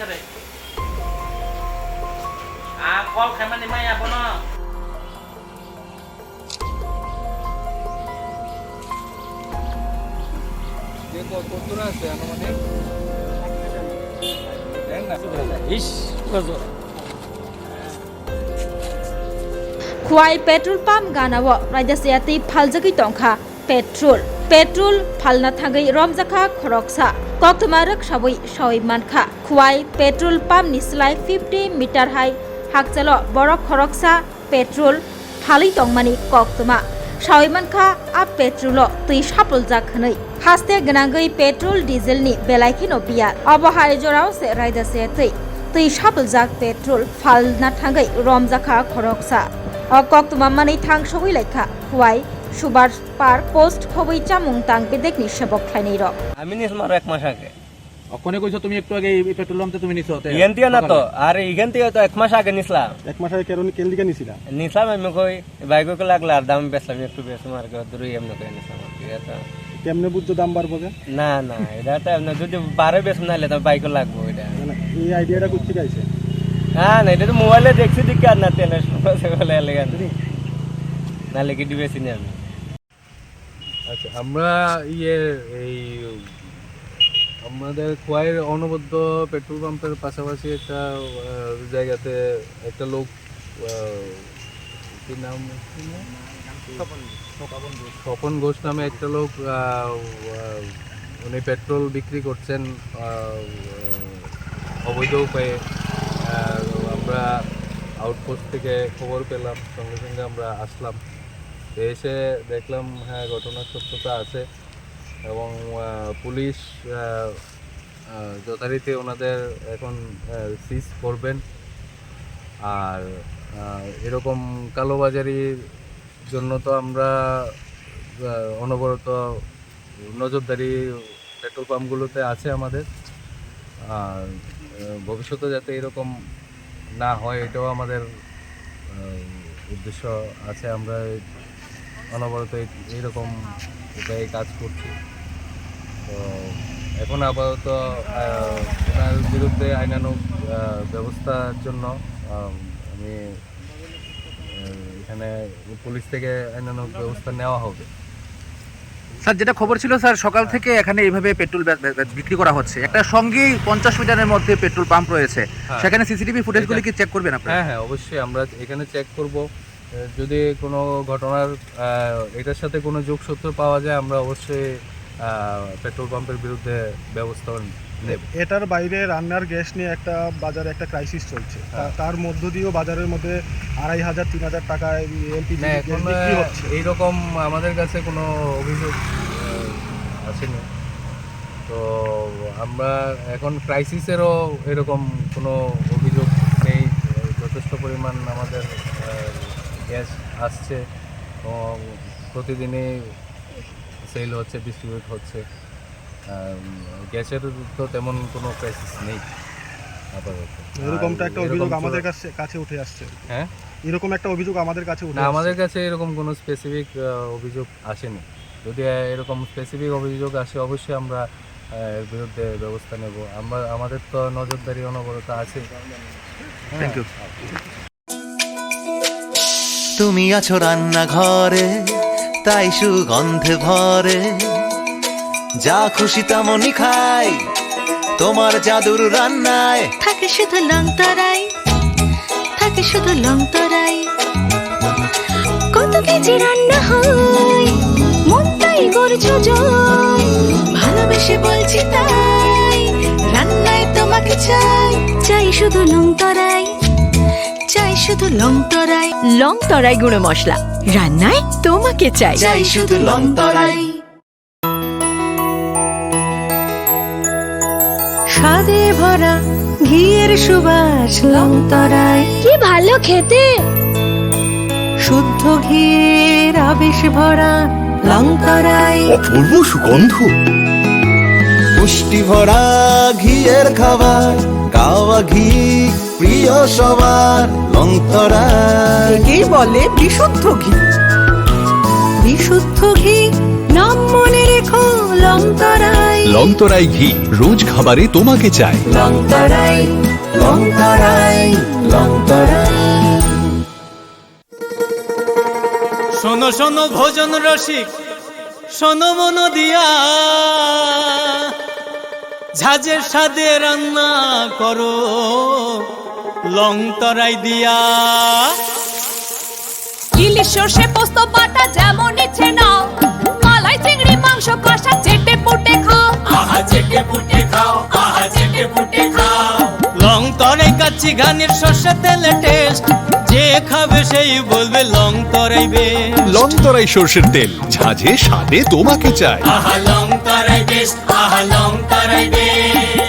করে কল খাইমানি মাই আবো না কতটা আছে আনুমানিক খুয়াই পেট্রোল পাম্প গানাও রাইদাসিয়াতি ফালজাগি টংখা পেট্রোল ফালনা থাঙ্গै রমজাখা খরকসা কক্তমারক সাবই সাवै मानखा খুয়াই পেট্রোল পাম্প নিসলাই 50 মিটার হাই হাকচালো বরক খরকসা পেট্রোল ফালি টংমানি কক্তমা সাवै मानखा आ पेट्रोल तै सापल जाखनै हास्ते गनांगै पेट्रोल डिजेल नि बेलायखिनो बिया अबहाय जराव से रायदासे तै सापल जाक पेट्रोल फालना थांगै रमजाखा खरकसा कक्तमा मानै थां सबै लायखा खुवाई সুভাষ পার্ক পোস্ট খবই চামুং তাং বেদেকনি সেবক খাইনি র আমি নিস মার এক মাস আগে ওখানে কইছো তুমি একটু আগে এই পেট্রোল পাম্পে তুমি নিছো ইখান থেকে না তো আর ইখান থেকে তো এক মাস আগে নিছিলাম এক মাস আগে কেন দিকে নিছিলা নিছিলাম আমি কই বাইকে লাগলে আর দাম বেচলাম একটু বেশি মার দূরে এমনি করে নিছিলাম ঠিক আছে কেমনে বুঝছো দাম বাড়বো না না এটা তো এমনি যদি বারে বেশ নাইলে তো বাইকে লাগবো এটা এই আইডিয়াটা করতে গাইছে হ্যাঁ না এটা তো মোবাইলে দেখছি দিকে আর না তেলের সমস্যা বলে এলাকান নালে কি দিবেছি না আমি আচ্ছা আমরা এই আমাদের খোয়াইয়ের অনবদ্য পেট্রোল পাম্পের পাশাপাশি একটা জায়গাতে একটা লোক কি নাম স্বপন ঘোষ নামে একটা লোক উনি পেট্রোল বিক্রি করছেন অবৈধ উপায়ে আমরা আউটপোস্ট থেকে খবর পেলাম সঙ্গে সঙ্গে আমরা আসলাম এসে দেখলাম হ্যাঁ ঘটনার সত্যতা আছে এবং পুলিশ যথারীতি ওনাদের এখন সিজ করবেন আর এরকম কালোবাজারির জন্য তো আমরা অনবরত নজরদারি পেট্রোল পাম্পগুলোতে আছে আমাদের আর ভবিষ্যতে যাতে এরকম না হয় এটাও আমাদের উদ্দেশ্য আছে আমরা অনবরত এইরকম উপায়ে কাজ করছি তো এখন আপাতত ওনার বিরুদ্ধে আইনানুগ ব্যবস্থার জন্য আমি এখানে পুলিশ থেকে আইনানুগ ব্যবস্থা নেওয়া হবে স্যার যেটা খবর ছিল স্যার সকাল থেকে এখানে এইভাবে পেট্রোল বিক্রি করা হচ্ছে একটা সঙ্গেই 50 মিটারের মধ্যে পেট্রোল পাম্প রয়েছে সেখানে সিসিটিভি ফুটেজগুলো কি চেক করবেন আপনারা? হ্যাঁ অবশ্যই আমরা এখানে চেক করব যদি কোনো ঘটনার এটার সাথে কোনো যোগসূত্র পাওয়া যায় আমরা অবশ্যই পেট্রোল পাম্পের বিরুদ্ধে ব্যবস্থা নেব। এটার বাইরে রান্নার গ্যাস নিয়ে একটা বাজারে একটা ক্রাইসিস চলছে তার মধ্য দিয়েও বাজারের মধ্যে 2500-3000 টাকায় এলপিজি এখন এইরকম আমাদের কাছে কোনো অভিযোগ আসেনি তো আমরা এখন ক্রাইসিসেরও এরকম কোনো অভিযোগ নেই যথেষ্ট পরিমাণ আমাদের গ্যাস আসছে এবং প্রতিদিনই সেল হচ্ছে ডিস্ট্রিবিউট হচ্ছে গ্যাসের তো তেমন কোনো ক্রাইসিস নেই আপাতত এরকমটা একটা অভিযোগ আমাদের কাছে উঠে আসছে হ্যাঁ এরকম একটা অভিযোগ আমাদের কাছে উঠে না আমাদের কাছে এরকম কোনো স্পেসিফিক অভিযোগ আসেনি যদি এরকম স্পেসিফিক অভিযোগ আসে অবশ্যই আমরা এর বিরুদ্ধে ব্যবস্থা নেব আমাদের তো নজরদারি অনবরত আছে থ্যাংক ইউ তুমি আছো রান্নাঘরে তাই সুগন্ধে ভরে যা খুশি তেমনই খাই তোমার জাদুর রান্নায় থাকে শুধু লংতরাই থাকে শুধু লংতরাই কত কেজি রান্না হয় মন তাই করছো জয় ভালোবেসে বলছি তাই রান্নায় তোমাকে চাই চাই শুধু লংতরাই চাই শুধু লংতরাই লংতরাই গুঁড়ো মশলা রান্নায় তোমাকে চাই চাই শুধু লংতরাই স্বাদে ভরা ঘিয়ের সুবাস লংতরাই কি ভালো খেতে শুদ্ধ ঘিয়ের আবেশ ভরা লংতরাই অপূর্ব সুগন্ধ পুষ্টি ভরা ঘিয়ের খাবার গাওয়া ঘি প্রিয় সবার লংতরাই একেই বলে বিশুদ্ধ ঘি বিশুদ্ধ ঘি নাম মনে রেখো লংতরাই লংতরাই ঘি রোজ খাবারে তোমাকে চাই। লংতরাই লংতরাই লংতরাই। শোনো শোনো ভোজন রসিক, শোনো মন দিয়া, ঝাঁঝের স্বাদে রান্না করো লংতরাই দিয়া। ইলিশ সর্ষে পোস্ত বাটা যেমন ইচ্ছে নাও, মালাই চিংড়ি মাংস কষা চেটে পুটে খাও। আহা চেটে পুটে খাও, আহা চেটে পুটে খাও। লংতরাই কাচ্চি ঘানির সর্ষে তেলে টেস্ট, যে খাবে সেই বলবে লংতরাই বেশ। লংতরাই সর্ষের তেল ঝাঁঝে স্বাদে তোমাকে চাই। আহা লংতরাই বেশ, আহা লংতরাই বেশ।